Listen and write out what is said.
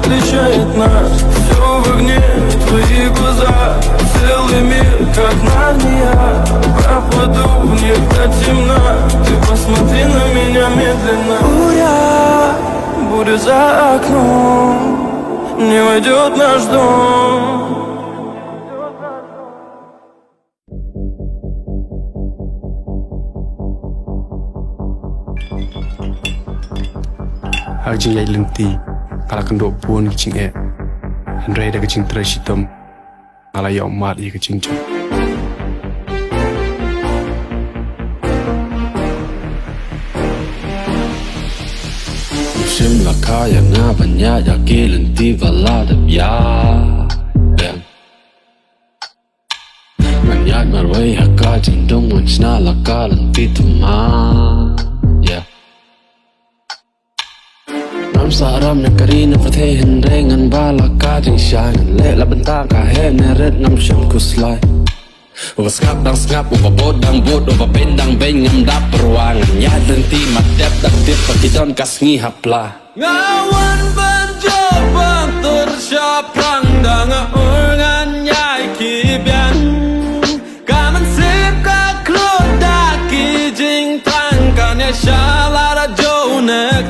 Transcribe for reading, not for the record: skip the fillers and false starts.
отличает нас. Все в огне, твои глаза, целый мир, как Нарния. Пропаду в них до темна, ты посмотри на меня медленно. Буря за окном, не войдет наш дом. Hajing yai lenti, kala kendo pun kicing Henry da kicing tersitom, kala ya umat ia kicing cok. Musim la kaya nga banyak ya lenti vala da ya. Banyak marwai haka jendong wancina la ka lenti tuma. Saram na karina prathe Henry ngan bala ka jing sha ngan le la benta ka he ne red ngam sham kuslai over skap over bod over ben dang ben ngam dap perwang nya lenti matep dak tip pakidon kasngi hapla ngawan banjo bantur sha prang dang ngan nyai ki bian kaman sip ka klo da ki jing tang kan ya sha la da jo nek